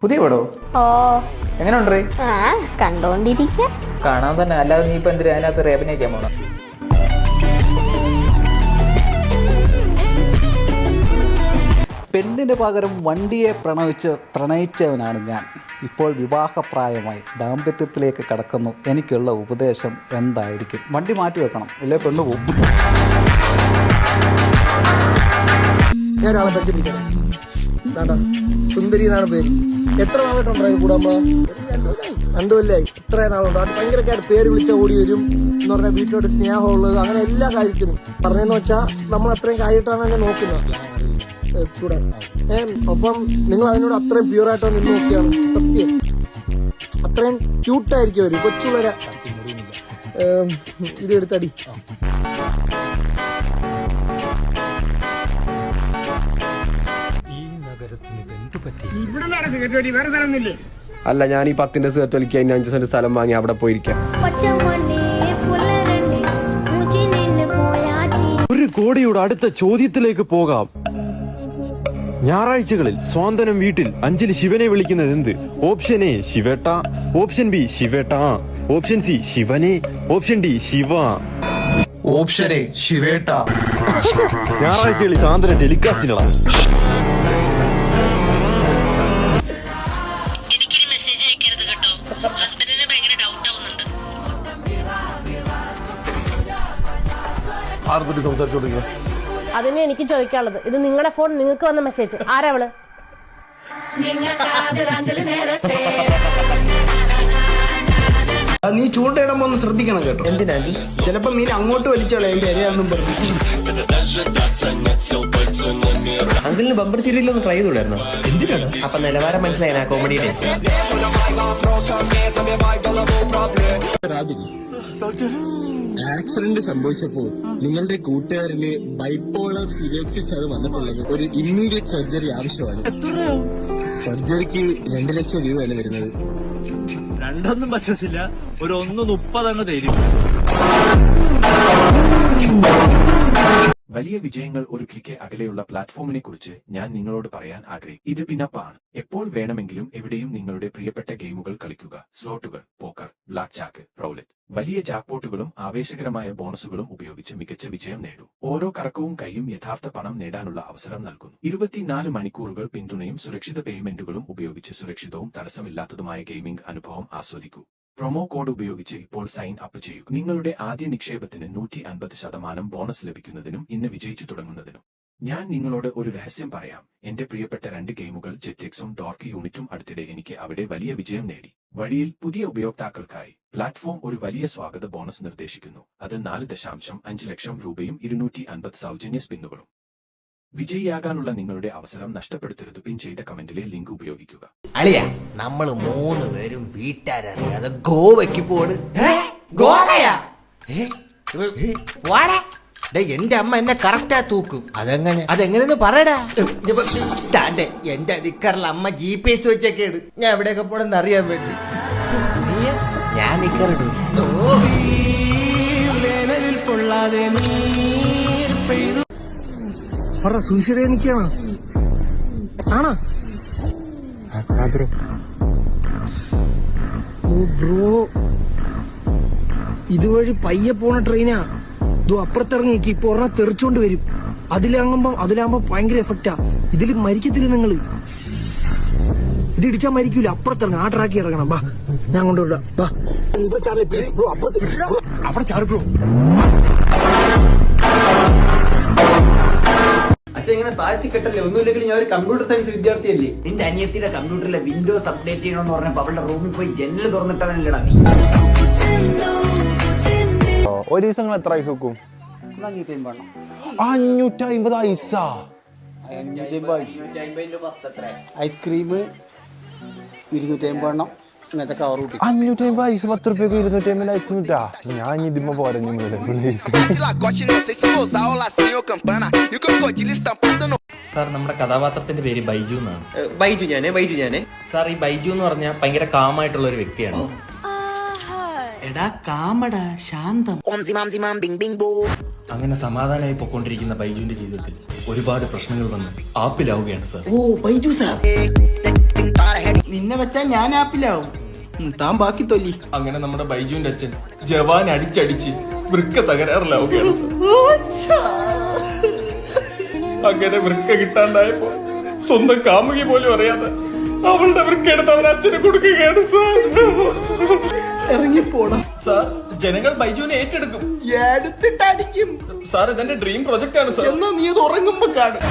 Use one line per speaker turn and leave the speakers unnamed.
പുതിയ പടോ?
ഓ
എങ്ങനെയുണ്ട്?
കണ്ടോണ്ടിരിക്ക.
കാണാൻ തന്നെ, അല്ലാതെ നീ ഇപ്പൊ എന്തിനാ അതിനകത്ത് അഭിനയിക്കാൻ പോണം?
പെണ്ണിന് പകരം വണ്ടിയെ പ്രണയിച്ചവനാണ് ഞാൻ. ഇപ്പോൾ വിവാഹപ്രായമായി ദാമ്പത്യത്തിലേക്ക് കടക്കുന്നു. എനിക്കുള്ള ഉപദേശം എന്തായിരിക്കും? വണ്ടി മാറ്റി വെക്കണം, ഇല്ലേ പെണ്ണ് പോകും.
ഞാനൊരാളെ പറ്റിപ്പിടിക്കണം. സുന്ദരി എന്നാണ് പേര്. എത്ര നാളായിട്ടുണ്ടായി കൂടെ നമ്മള്? 2 കൊല്ലായി. ഇത്ര നാളുണ്ടോ? അത് ഭയങ്കര പേര് വിളിച്ച ഓടി വരും എന്ന് പറഞ്ഞാൽ വീട്ടിലോട്ട് സ്നേഹമുള്ളത്, അങ്ങനെ എല്ലാ കാര്യത്തിനും പറഞ്ഞെന്ന് വെച്ചാൽ നമ്മൾ അത്രയും കാര്യമായിട്ടാണ് എന്നെ നോക്കുന്നത്. ചൂടാ അപ്പം നിങ്ങൾ അതിനോട് അത്രയും പ്യൂറായിട്ടോ നിന്ന് നോക്കിയാണ് സത്യം. അത്രയും ക്യൂട്ടായിരിക്കും അവര്. കൊച്ചുള്ളവരെ ഇത് എടുത്തടി.
അല്ല, ഞാൻ ഈ 10ന്റെ സിഗരറ്റ് വലിക്കാൻ 5 സെന്റ് സ്ഥലം വാങ്ങി അവിടെ പോയിരിക്കാം.
1 കോടിയുടെ അടുത്ത ചോദ്യത്തിലേക്ക് പോകാം. ഞായറാഴ്ചകളിൽ സ്വാന്തനം വീട്ടിൽ അഞ്ജലി ശിവനെ വിളിക്കുന്നത് എന്ത്? ഓപ്ഷൻ എ ശിവേട്ട, ഓപ്ഷൻ ബി ശിവേട്ട, ഓപ്ഷൻ സി ശിവനെ, option D Shiva.
Option A ശിവേട്ട.
ഞായറാഴ്ചകളിൽ സാന്ത്വനം ടെലികാസ്റ്റിലാണ്.
എനിക്കൊരു മെസ്സേജ് അയക്കരുത് കേട്ടോ, ഹസ്ബൻഡിന് ഭയങ്കര ഡൗട്ട് ആവുന്നുണ്ട്.
ആർക്കൊരു സംസാരിച്ചോണ്ടിരിക്കുക?
അതിനെ എനിക്ക് ചോദിക്കാനുള്ളത്. ഇത് നിങ്ങളുടെ ഫോൺ, നിങ്ങൾക്ക് വന്ന മെസ്സേജ്. ആരാ അവള്?
നീ ചൂണ്ടയിടുമ്പോ ഒന്ന് ശ്രദ്ധിക്കണം കേട്ടോ. എന്തിനാ? ചിലപ്പോ മീൻ അങ്ങോട്ട് വലിച്ചോളെ എന്റെ ഇരയാന്നും പറഞ്ഞു.
അങ്കിളിന് ബമ്പർ സീരിയൽ ഒന്ന് ട്രൈ ചെയ്തോളായിരുന്നു.
എന്തിനാണ്?
അപ്പൊ നിലവാരം മനസ്സിലായി ആ കോമഡിയുടെ.
ആക്സിഡന്റ് സംഭവിച്ചപ്പോൾ നിങ്ങളുടെ കൂട്ടുകാരന് ബൈപോളർ ഫിലിയോസിസ് ആണ് വന്നിട്ടുള്ളത്. ഒരു ഇമ്മീഡിയറ്റ് സർജറി ആവശ്യമാണ്. സർജറിക്ക് 2 ലക്ഷം രൂപയാണ് വരുന്നത്.
2 പറ്റത്തില്ല, ഒരു 1.30 അങ്ങ് തരും.
വലിയ വിജയങ്ങൾ ഒരുക്കിക്ക് അകലെയുള്ള പ്ലാറ്റ്ഫോമിനെ കുറിച്ച് ഞാൻ നിങ്ങളോട് പറയാൻ ആഗ്രഹിക്കും. ഇത് പിന്നപ്പാണ്. എപ്പോൾ വേണമെങ്കിലും എവിടെയും നിങ്ങളുടെ പ്രിയപ്പെട്ട ഗെയിമുകൾ കളിക്കുക. സ്ലോട്ടുകൾ, പോക്കർ, ബ്ലാക്ക് ജാക്ക്, റൗലറ്റ്. വലിയ ജാക്ക്പോട്ടുകളും ആവേശകരമായ ബോണസുകളും ഉപയോഗിച്ച് മികച്ച വിജയം നേടൂ. ഓരോ കറക്കവും കൈയും യഥാർത്ഥ പണം നേടാനുള്ള അവസരം നൽകുന്നു. 24 മണിക്കൂറുകൾ പിന്തുണയും സുരക്ഷിത പേയ്മെന്റുകളും ഉപയോഗിച്ച് സുരക്ഷിതവും തടസ്സമില്ലാത്തതുമായ ഗെയിമിംഗ് അനുഭവം ആസ്വദിക്കൂ. പ്രൊമോ കോഡ് ഉപയോഗിച്ച് ഇപ്പോൾ സൈൻ അപ്പ് ചെയ്യുക. നിങ്ങളുടെ ആദ്യ നിക്ഷേപത്തിന് 150% ബോണസ് ലഭിക്കുന്നതിനും ഇന്ന് വിജയിച്ചു തുടങ്ങുന്നതിനും. ഞാൻ നിങ്ങളോട് ഒരു രഹസ്യം പറയാം. എന്റെ പ്രിയപ്പെട്ട 2 ഗെയിമുകൾ ജെറ്റെക്സും ഡോർക്ക് യൂണിറ്റും അടുത്തിടെ എനിക്ക് അവിടെ വലിയ വിജയം നേടി. വഴിയിൽ പുതിയ ഉപയോക്താക്കൾക്കായി പ്ലാറ്റ്ഫോം ഒരു വലിയ സ്വാഗത ബോണസ് നിർദ്ദേശിക്കുന്നു. അത് 4.5 ലക്ഷം രൂപയും 250 സൗജന്യ സ്പിന്നുകളും. വിജയിയാകാനുള്ള നിങ്ങളുടെ അവസരം നഷ്ടപ്പെടുത്തരുത്. പിൻ ചെയ്ത കമന്റിലെ ലിങ്ക് ഉപയോഗിക്കുക.
അളിയ, നമ്മള് 3 പേരും വീട്ടുകാരറിയാതെ ഗോവയ്ക്ക് പോട്. ഗോവയാ? എന്റെ അമ്മ എന്നെ കറക്റ്റാ തൂക്കും. അതെങ്ങനെന്ന് പറയടാ. താണ്ടെ എന്റെ നിക്കറിൽ അമ്മ GPS വെച്ചൊക്കെയാണ്. ഞാൻ എവിടെയൊക്കെ പോണെന്ന് അറിയാൻ വേണ്ടി. ഞാൻ നിക്കറിടും.
സൂയിസൈഡ് നിക്കാണ് ആണോ ബ്രോ? ഇതുവഴി പയ്യെ പോണ ട്രെയിനാ. ഇത് അപ്പുറത്തിറങ്ങിയേക്ക് ഇപ്പൊ ഒരെണ്ണം തെറിച്ചോണ്ട് വരും. അതിലാകുമ്പോ ഭയങ്കര എഫക്റ്റാ. ഇതിൽ മരിക്കത്തില്ല നിങ്ങള്. ഇത് ഇടിച്ചാ മരിക്കൂല. അപ്പുറത്തിറങ്ങ, ആ ട്രാക്കി ഇറങ്ങണം. ബാ, ഞാൻ കൊണ്ടുവിടാം. ബാ, അവിടെ ചാടി ബ്രോ.
ഇങ്ങനെ താഴ്ത്തി കെട്ടല്ലേ? ഒന്നുമില്ലെങ്കിൽ ഞാൻ ഒരു കമ്പ്യൂട്ടർ സയൻസ് വിദ്യാർത്ഥിയല്ലേ?
നിന്റെ അനിയത്തിയുടെ കമ്പ്യൂട്ടറിലെ വിൻഡോസ് അപ്ഡേറ്റ് ചെയ്യണമെന്ന് പറഞ്ഞപ്പോ അവളുടെ റൂമിൽ പോയി ജനൽ തുറന്നിട്ടവനല്ലടാ നീ.
ഒരു ദിവസം എത്ര ഐസ് വെക്കും? 550 ഐസാ?
ഐസ്ക്രീം 250 ഇങ്ങനത്തെ കവർ കൂട്ടി
550 ഐസ് 10 രൂപയ്ക്ക് 250 ഐസ്ക്രീം കിട്ടാ. ഞാൻ ഇതിമ്മ പോരെ.
സാർ, നമ്മുടെ കഥാപാത്രത്തിന്റെ പേര് ബൈജു എന്നാണ്.
ബൈജു ഞാനേ.
സാർ, ഈ ബൈജു എന്ന് പറഞ്ഞാൽ ഭയങ്കര കാമായിട്ടുള്ള ഒരു വ്യക്തിയാണ്.
എടാ കാമടാ, ശാന്തം.
അങ്ങനെ സമാധാനമായി പൊക്കൊണ്ടിരിക്കുന്ന ബൈജുവിന്റെ ജീവിതത്തിൽ ഒരുപാട് പ്രശ്നങ്ങൾ വന്ന് ആപ്പിലാവുകയാണ് സാർ.
ഓ ബൈജു സാർ,
വെച്ചാ ഞാൻ ആപ്പിലാവും. താൻ ബാക്കി തൊല്ലി.
അങ്ങനെ നമ്മുടെ ബൈജുവിന്റെ അച്ഛൻ ജവാൻ അടിച്ചടിച്ച് വൃക്ക തകരാറിലാവുകയാണ്. അങ്ങനെ വൃക്ക കിട്ടാണ്ടായപ്പോ സ്വന്തം കാമുകി പോലും അറിയാതെ അവളുടെ വൃക്ക എടുത്ത് അവൻ അച്ഛന് കൊടുക്കുകയാണ് സാർ.
ഇറങ്ങിപ്പോണം
സാർ. ജനങ്ങൾ ബൈജുവിനെ ഏറ്റെടുക്കും,
എടുത്തിട്ട് അടിക്കും
സാർ. ഇതെന്റെ ഡ്രീം പ്രൊജക്ട് ആണ് സാർ.
എന്നാ നീ അത് ഉറങ്ങുമ്പോ കാണും.